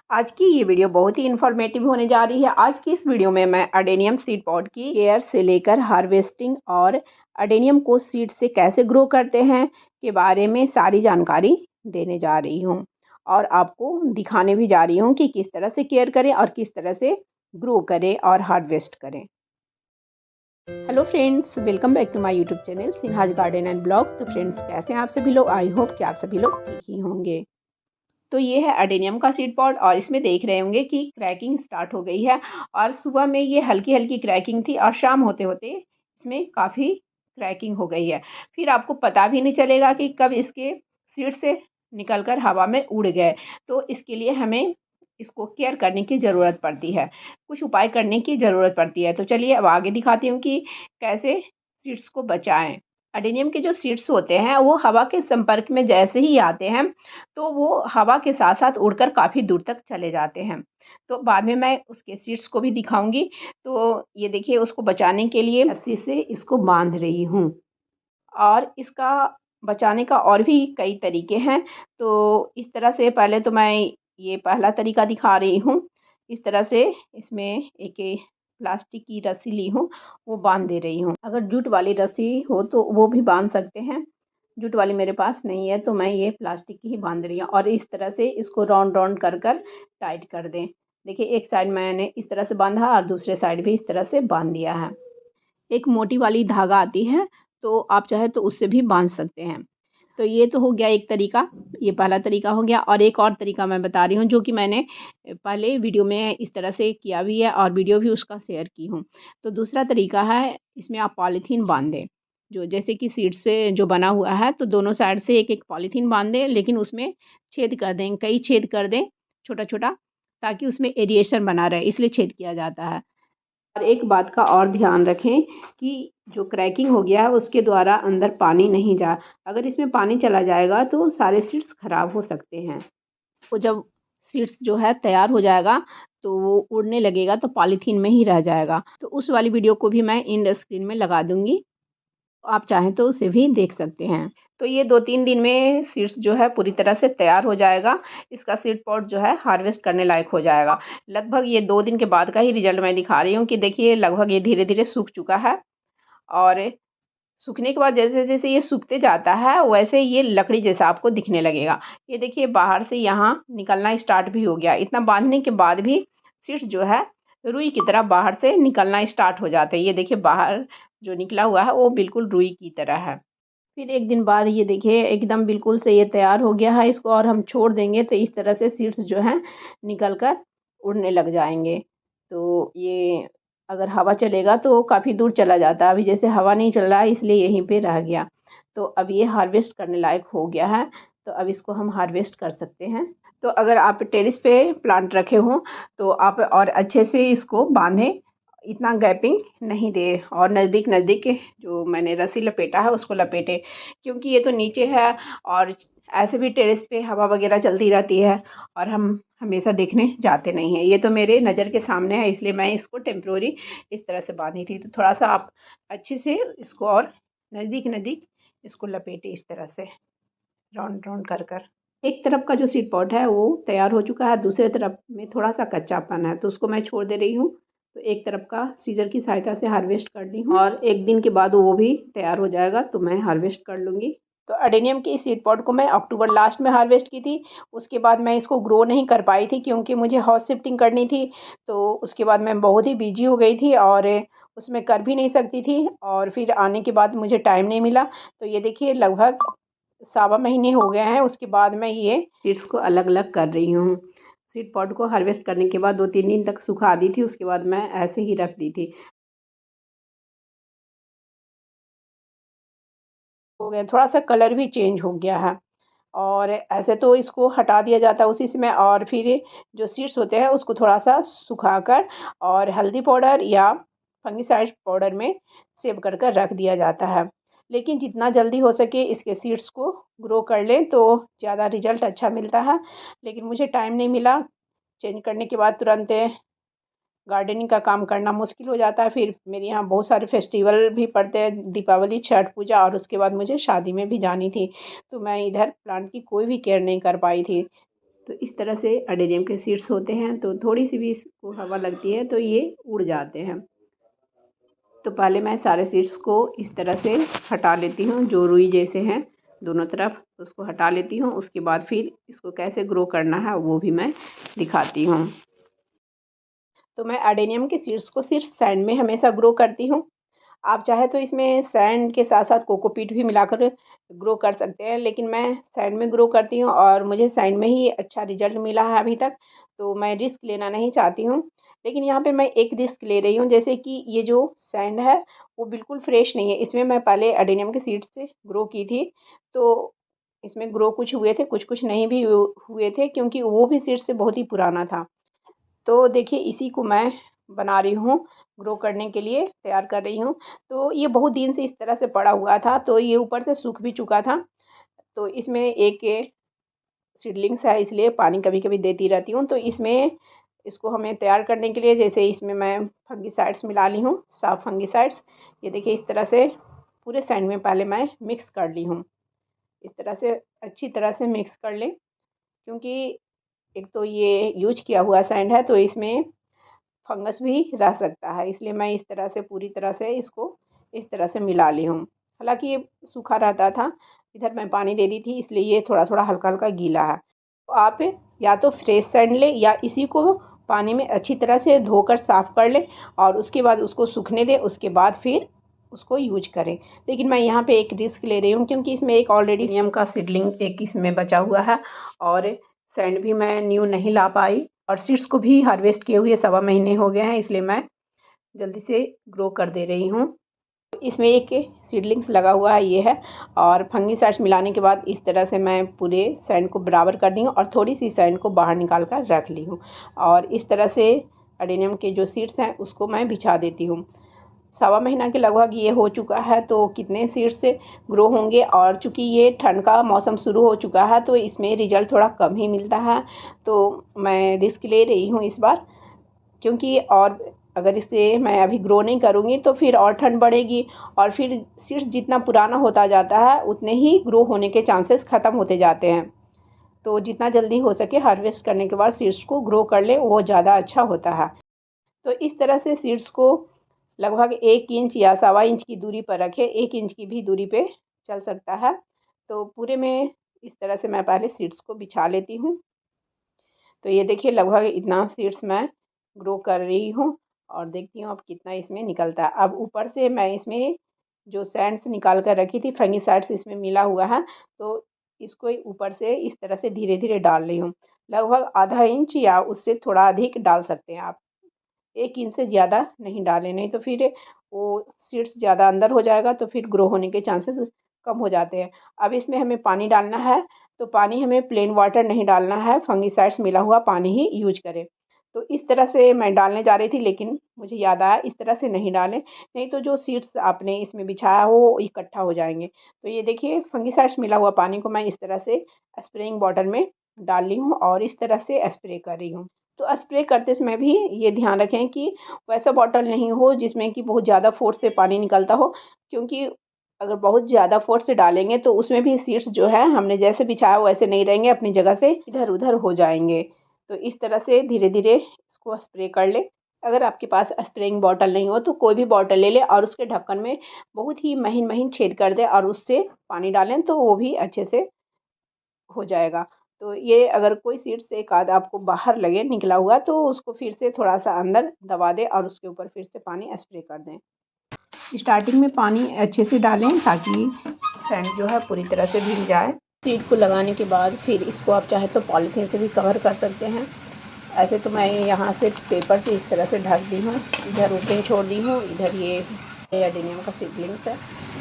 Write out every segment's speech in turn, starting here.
आज की ये वीडियो बहुत ही इन्फॉर्मेटिव होने जा रही है। आज की इस वीडियो में मैं अडेनियम सीड पॉड की केयर से लेकर हार्वेस्टिंग और अडेनियम को सीड से कैसे ग्रो करते हैं के बारे में सारी जानकारी देने जा रही हूँ और आपको दिखाने भी जा रही हूँ कि किस तरह से केयर करें और किस तरह से ग्रो करें और हार्वेस्ट करें। Hello friends, welcome back to my YouTube channel Sinha's garden and blog. तो फ्रेंड्स, कैसे हैं आप सभी लोग? आई होप कि आप सभी लोग ठीक ही होंगे। तो ये है अडेनियम का सीड पॉड और इसमें देख रहे होंगे कि क्रैकिंग स्टार्ट हो गई है। और सुबह में ये हल्की हल्की क्रैकिंग थी और शाम होते होते इसमें काफ़ी क्रैकिंग हो गई है। फिर आपको पता भी नहीं चलेगा कि कब इसके सीड से निकलकर हवा में उड़ गए। तो इसके लिए हमें इसको केयर करने की ज़रूरत पड़ती है, कुछ उपाय करने की ज़रूरत पड़ती है। तो चलिए अब आगे दिखाती हूँ कि कैसे सीड्स को बचाएं। अडेनियम के जो सीड्स होते हैं वो हवा के संपर्क में जैसे ही आते हैं तो वो हवा के साथ-साथ उड़कर काफ़ी दूर तक चले जाते हैं। तो बाद में मैं उसके सीड्स को भी दिखाऊँगी। तो ये देखिए, उसको बचाने के लिए रस्सी से इसको बाँध रही हूँ और इसका बचाने का और भी कई तरीके हैं। तो इस तरह से पहले तो मैं ये पहला तरीका दिखा रही हूँ। इस तरह से इसमें एक प्लास्टिक की रस्सी ली हूँ, वो बाँध दे रही हूँ। अगर जूट वाली रस्सी हो तो वो भी बाँध सकते हैं। जूट वाली मेरे पास नहीं है तो मैं ये प्लास्टिक की ही बांध रही हूँ और इस तरह से इसको राउंड राउंड कर कर टाइट कर दें। देखिए, एक साइड मैंने इस तरह से बांधा और दूसरे साइड भी इस तरह से बांध दिया है। एक मोटी वाली धागा आती है तो आप चाहे तो उससे भी बांध सकते हैं। तो ये तो हो गया एक तरीका, ये पहला तरीका हो गया। और एक और तरीका मैं बता रही हूँ जो कि मैंने पहले वीडियो में इस तरह से किया भी है और वीडियो भी उसका शेयर की हूँ। तो दूसरा तरीका है, इसमें आप पॉलीथीन बांध दें। जो जैसे कि सीड से जो बना हुआ है तो दोनों साइड से एक एक पॉलीथीन बांध दें, लेकिन उसमें छेद कर दें, कई छेद कर दें छोटा छोटा, ताकि उसमें एरिएशन बना रहे, इसलिए छेद किया जाता है। और एक बात का और ध्यान रखें कि जो क्रैकिंग हो गया है उसके द्वारा अंदर पानी नहीं जा, अगर इसमें पानी चला जाएगा तो सारे सीड्स खराब हो सकते हैं। वो जब सीड्स जो है तैयार हो जाएगा तो वो उड़ने लगेगा तो पॉलीथीन में ही रह जाएगा। तो उस वाली वीडियो को भी मैं इन स्क्रीन में लगा दूंगी, आप चाहें तो उसे भी देख सकते हैं। तो ये 2-3 दिन में सीड्स जो है पूरी तरह से तैयार हो जाएगा। इसका सीड पॉड जो है हार्वेस्ट करने लायक हो जाएगा। लगभग ये 2 दिन के बाद का ही रिज़ल्ट मैं दिखा रही हूँ कि देखिए, लगभग ये धीरे-धीरे सूख चुका है। और सूखने के बाद जैसे-जैसे ये सूखते जाता है वैसे ये लकड़ी जैसा आपको दिखने लगेगा। ये देखिए, बाहर से यहाँ निकलना स्टार्ट भी हो गया। इतना बाँधने के बाद भी सीड्स जो है रुई की तरह बाहर से निकलना स्टार्ट हो जाते हैं। ये देखिए, बाहर जो निकला हुआ है वो बिल्कुल रुई की तरह है। फिर एक दिन बाद ये देखिए एकदम बिल्कुल से ये तैयार हो गया है। इसको और हम छोड़ देंगे तो इस तरह से सीड्स जो हैं निकल कर उड़ने लग जाएँगे। तो ये अगर हवा चलेगा तो काफ़ी दूर चला जाता है। अभी जैसे हवा नहीं चल रहा है इसलिए यहीं पे रह गया। तो अब ये हार्वेस्ट करने लायक हो गया है, तो अब इसको हम हार्वेस्ट कर सकते हैं। तो अगर आप टेरेस पे प्लांट रखे हों तो आप और अच्छे से इसको बाँधें, इतना गैपिंग नहीं दें और नज़दीक-नज़दीक जो मैंने रस्सी लपेटा है उसको लपेटें, क्योंकि ये तो नीचे है और ऐसे भी टेरेस पे हवा वगैरह चलती रहती है और हम हमेशा देखने जाते नहीं हैं। ये तो मेरे नज़र के सामने है इसलिए मैं इसको टेम्परेरी इस तरह से बाँधी थी। तो थोड़ा-सा आप अच्छे से इसको और नज़दीक-नज़दीक इसको लपेटें इस तरह से राउंड राउंड कर कर। एक तरफ का जो सीड पॉट है वो तैयार हो चुका है, दूसरे तरफ में थोड़ा-सा कच्चापन है तो उसको मैं छोड़ दे रही हूँ। तो एक तरफ का सीज़र की सहायता से हार्वेस्ट कर ली हूँ और 1 दिन के बाद वो भी तैयार हो जाएगा तो मैं हार्वेस्ट कर लूँगी। तो अडेनियम के इस सीड पॉट को मैं अक्टूबर लास्ट में हार्वेस्ट की थी। उसके बाद मैं इसको ग्रो नहीं कर पाई थी क्योंकि मुझे हाउस शिफ्टिंग करनी थी। तो उसके बाद मैं बहुत ही बिज़ी हो गई थी और उसमें कर भी नहीं सकती थी और फिर आने के बाद मुझे टाइम नहीं मिला। तो ये देखिए, लगभग सवा महीने हो गए हैं, उसके बाद मैं ये सीड्स को अलग-अलग कर रही हूँ। सीड पॉड को हार्वेस्ट करने के बाद 2-3 दिन तक सुखा दी थी, उसके बाद मैं ऐसे ही रख दी थी। हो गया, थोड़ा-सा कलर भी चेंज हो गया है और ऐसे तो इसको हटा दिया जाता है उसी समय और फिर जो सीड्स होते हैं उसको थोड़ा-सा सुखाकर और हल्दी पाउडर या फंगिसाइड पाउडर में सेव कर कर रख दिया जाता है। लेकिन जितना जल्दी हो सके इसके सीड्स को ग्रो कर लें तो ज़्यादा रिज़ल्ट अच्छा मिलता है। लेकिन मुझे टाइम नहीं मिला, चेंज करने के बाद तुरंत गार्डनिंग का काम करना मुश्किल हो जाता है। फिर मेरे यहाँ बहुत सारे फेस्टिवल भी पड़ते हैं, दीपावली, छठ पूजा और उसके बाद मुझे शादी में भी जानी थी। तो मैं इधर प्लांट की कोई भी केयर नहीं कर पाई थी। तो इस तरह से अडेनियम के सीड्स होते हैं, तो थोड़ी सी भी इसको हवा लगती है तो ये उड़ जाते हैं। तो पहले मैं सारे सीड्स को इस तरह से हटा लेती हूँ, जो रुई जैसे हैं दोनों तरफ उसको हटा लेती हूँ। उसके बाद फिर इसको कैसे ग्रो करना है वो भी मैं दिखाती हूँ। तो मैं अडेनियम के सीड्स को सिर्फ सैंड में हमेशा ग्रो करती हूँ। आप चाहे तो इसमें सैंड के साथ साथ कोकोपीट भी मिलाकर ग्रो कर सकते हैं, लेकिन मैं सैंड में ग्रो करती हूँ और मुझे सैंड में ही अच्छा रिजल्ट मिला है अभी तक, तो मैं रिस्क लेना नहीं चाहती हूँ। लेकिन यहाँ पे मैं एक रिस्क ले रही हूँ, जैसे कि ये जो सैंड है वो बिल्कुल फ्रेश नहीं है। इसमें मैं पहले अडेनियम के सीड्स से ग्रो की थी, तो इसमें ग्रो कुछ हुए थे, कुछ कुछ नहीं भी हुए थे, क्योंकि वो भी सीड्स से बहुत ही पुराना था। तो देखिए इसी को मैं बना रही हूँ, ग्रो करने के लिए तैयार कर रही हूँ। तो ये बहुत दिन से इस तरह से पड़ा हुआ था, तो ये ऊपर से सूख भी चुका था। तो इसमें एक सीडलिंग्स है, इसलिए पानी कभी-कभी देती रहती हूँ। तो इसमें इसको हमें तैयार करने के लिए जैसे इसमें मैं फंगिसाइड्स मिला ली हूँ, साफ फंगिसाइड्स। ये देखिए इस तरह से पूरे सैंड में पहले मैं मिक्स कर ली हूँ। इस तरह से अच्छी तरह से मिक्स कर लें, क्योंकि एक तो ये यूज़ किया हुआ सैंड है, तो इसमें फंगस भी रह सकता है, इसलिए मैं इस तरह से पूरी तरह से इसको इस तरह से मिला ली हूँ। हालाँकि ये सूखा रहता था, इधर मैं पानी दे दी थी, इसलिए ये थोड़ा-थोड़ा हल्का-हल्का गीला है। तो आप या तो फ्रेश सैंड लें या इसी को पानी में अच्छी तरह से धोकर साफ़ कर लें और उसके बाद उसको सूखने दें, उसके बाद फिर उसको यूज़ करें। लेकिन मैं यहाँ पे एक रिस्क ले रही हूँ, क्योंकि इसमें एक ऑलरेडी नीम का सीडलिंग एक इसमें बचा हुआ है और सैंड भी मैं न्यू नहीं ला पाई और सीड्स को भी हार्वेस्ट किए हुए 1.25 महीने हो गए हैं, इसलिए मैं जल्दी से ग्रो कर दे रही हूँ। इसमें एक सीडलिंग्स लगा हुआ है, ये है, और फंगिसाइड्स मिलाने के बाद इस तरह से मैं पूरे सैंड को बराबर कर दी हूँ और थोड़ी सी सैंड को बाहर निकाल कर रख ली हूँ और इस तरह से अडेनियम के जो सीड्स हैं उसको मैं बिछा देती हूँ। 1.25 महीना के लगभग ये हो चुका है, तो कितने सीड्स से ग्रो होंगे, और चूँकि ये ठंड का मौसम शुरू हो चुका है तो इसमें रिज़ल्ट थोड़ा कम ही मिलता है। तो मैं रिस्क ले रही हूँ इस बार, क्योंकि और अगर इसे मैं अभी ग्रो नहीं करूँगी तो फिर और ठंड बढ़ेगी और फिर सीड्स जितना पुराना होता जाता है उतने ही ग्रो होने के चांसेस ख़त्म होते जाते हैं। तो जितना जल्दी हो सके हार्वेस्ट करने के बाद सीड्स को ग्रो कर लें, वो ज़्यादा अच्छा होता है। तो इस तरह से सीड्स को लगभग 1 इंच या 1.25 इंच की दूरी पर रखें, 1 इंच की भी दूरी पे चल सकता है। तो पूरे में इस तरह से मैं पहले सीड्स को बिछा लेती हूँ। तो ये देखिए लगभग इतना सीड्स मैं ग्रो कर रही हूँ और देखती हूँ अब कितना इसमें निकलता है। अब ऊपर से मैं इसमें जो सैंड्स निकाल कर रखी थी, फंगिसाइड्स इसमें मिला हुआ है, तो इसको ऊपर से इस तरह से धीरे-धीरे डाल रही हूँ। लगभग आधा इंच या उससे थोड़ा अधिक डाल सकते हैं आप। 1 इंच से ज़्यादा नहीं डालें, नहीं तो फिर वो सीड्स ज़्यादा अंदर हो जाएगा तो फिर ग्रो होने के चांसेस कम हो जाते हैं। अब इसमें हमें पानी डालना है, तो पानी हमें प्लेन वाटर नहीं डालना है, फंगिसाइड्स मिला हुआ पानी ही यूज़ करें। तो इस तरह से मैं डालने जा रही थी, लेकिन मुझे याद आया इस तरह से नहीं डालें, नहीं तो जो सीड्स आपने इसमें बिछाया हो वो इकट्ठा हो जाएँगे। तो ये देखिए फंगिसाइड्स मिला हुआ पानी को मैं इस तरह से स्प्रेइंग बॉटल में डाल ली हूँ और इस तरह से स्प्रे कर रही हूँ। तो स्प्रे करते समय भी ये ध्यान रखें कि वैसा बॉटल नहीं हो जिसमें कि बहुत ज़्यादा फ़ोर्स से पानी निकलता हो, क्योंकि अगर बहुत ज़्यादा फ़ोर्स से डालेंगे तो उसमें भी सीड्स जो है हमने जैसे बिछाया वैसे नहीं रहेंगे, अपनी जगह से इधर-उधर हो जाएँगे। तो इस तरह से धीरे-धीरे इसको स्प्रे कर लें। अगर आपके पास स्प्रेइंग बॉटल नहीं हो तो कोई भी बॉटल ले लें और उसके ढक्कन में बहुत ही महीन-महीन छेद कर दें और उससे पानी डालें, तो वो भी अच्छे से हो जाएगा। तो ये अगर कोई सीड से एक आध आपको बाहर लगे निकला हुआ तो उसको फिर से थोड़ा-सा अंदर दबा दें और उसके ऊपर फिर से पानी स्प्रे कर दें। स्टार्टिंग में पानी अच्छे से डालें ताकि सैंड जो है पूरी तरह से भीग जाए। सीड को लगाने के बाद फिर इसको आप चाहे तो पॉलीथीन से भी कवर कर सकते हैं। ऐसे तो मैं यहाँ से पेपर से इस तरह से ढक दी हूँ, इधर ओपन छोड़ दी हूँ, इधर ये एडेनियम का सीडलिंग्स है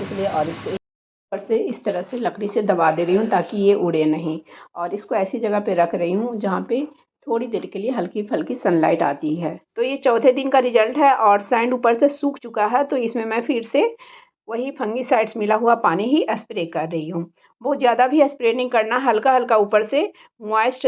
इसलिए, और इसको ऊपर से इस तरह से लकड़ी से दबा दे रही हूँ ताकि ये उड़े नहीं, और इसको ऐसी जगह पे रख रही हूँ जहाँ पे थोड़ी देर के लिए हल्की-फुल्की सनलाइट आती है। तो ये चौथे दिन का रिज़ल्ट है और सैंड ऊपर से सूख चुका है, तो इसमें मैं फिर से वही फंगिसाइड्स मिला हुआ पानी ही स्प्रे कर रही हूँ। बहुत ज़्यादा भी स्प्रे नहीं करना, हल्का-हल्का ऊपर से मॉइस्ट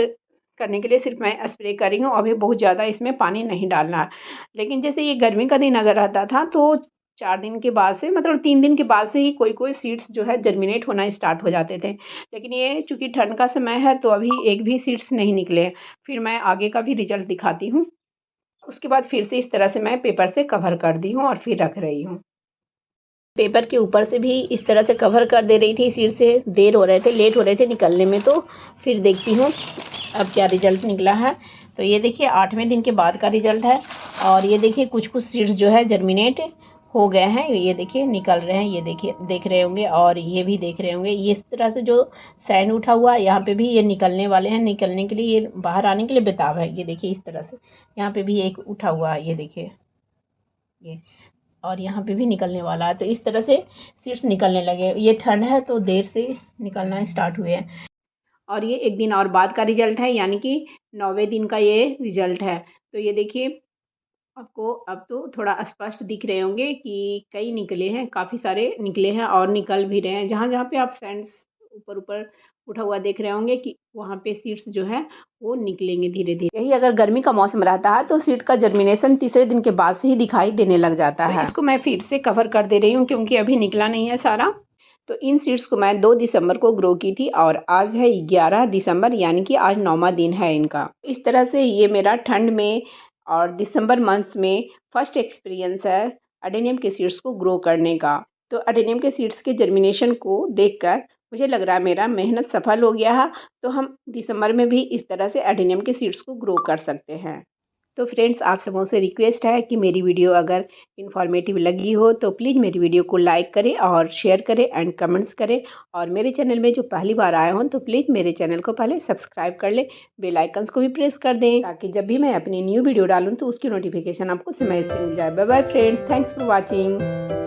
करने के लिए सिर्फ मैं स्प्रे कर रही हूँ, अभी बहुत ज़्यादा इसमें पानी नहीं डालना है। लेकिन जैसे ये गर्मी का दिन अगर रहता था तो 4 दिन के बाद से मतलब 3 दिन के बाद से ही कोई-कोई सीड्स जो है जर्मिनेट होना स्टार्ट हो जाते थे। लेकिन ये चूँकि ठंड का समय है तो अभी एक भी सीड्स नहीं निकले हैं। फिर मैं आगे का भी रिज़ल्ट दिखाती हूँ। उसके बाद फिर से इस तरह से मैं पेपर से कवर कर दी हूँ और फिर रख रही हूँ। पेपर के ऊपर से भी इस तरह से कवर कर दे रही थी सीड से, देर हो रहे थे, लेट हो रहे थे निकलने में, तो फिर देखती हूँ अब क्या रिज़ल्ट निकला है। तो ये देखिए 8वें दिन के बाद का रिज़ल्ट है और ये देखिए कुछ-कुछ सीड्स जो है जर्मिनेट हो गए हैं। ये देखिए निकल रहे हैं, ये देखिए देख रहे होंगे और ये भी देख रहे होंगे। ये इस तरह से जो सैंड उठा हुआ है यहाँ पे भी ये निकलने वाले हैं, निकलने के लिए ये बाहर आने के लिए बेताब है। ये देखिए इस तरह से यहाँ पे भी एक उठा हुआ है, ये देखिए ये, और यहाँ पे भी निकलने वाला है। तो इस तरह से सीड्स निकलने लगे। ये ठंड है तो देर से निकलना स्टार्ट हुए हैं और ये 1 दिन और बाद का रिज़ल्ट है, यानी कि 9वें दिन का ये रिज़ल्ट है। तो ये देखिए आपको अब तो थोड़ा स्पष्ट दिख रहे होंगे कि कई निकले हैं, काफ़ी सारे निकले हैं और निकल भी रहे हैं। जहाँ-जहाँ पे आप सैंड्स ऊपर-ऊपर उठा हुआ देख रहे होंगे कि वहाँ पे सीड्स जो है वो निकलेंगे धीरे-धीरे। यही अगर गर्मी का मौसम रहता है तो सीड का जर्मिनेशन तीसरे दिन के बाद से ही दिखाई देने लग जाता है। इसको मैं फिर से कवर कर दे रही हूँ क्योंकि अभी निकला नहीं है सारा। तो इन सीड्स को मैं 2 दिसंबर को ग्रो की थी और आज है 11 दिसंबर, यानी कि आज 9वाँ दिन है इनका। इस तरह से ये मेरा ठंड में और दिसंबर मंथ में फर्स्ट एक्सपीरियंस है अडेनियम के सीड्स को ग्रो करने का। तो अडेनियम के सीड्स के जर्मिनेशन को देखकर मुझे लग रहा है मेरा मेहनत सफल हो गया है। तो हम दिसंबर में भी इस तरह से अडेनियम के सीड्स को ग्रो कर सकते हैं। तो फ्रेंड्स, आप सबों से रिक्वेस्ट है कि मेरी वीडियो अगर इन्फॉर्मेटिव लगी हो तो प्लीज़ मेरी वीडियो को लाइक करें और शेयर करें एंड कमेंट्स करें। और मेरे चैनल में जो पहली बार आए हों तो प्लीज़ मेरे चैनल को पहले सब्सक्राइब कर लें, बेल आइकन्स को भी प्रेस कर दें ताकि जब भी मैं अपनी न्यू वीडियो डालूँ तो उसकी नोटिफिकेशन आपको समय से मिल जाए। Bye bye friends, thanks for watching.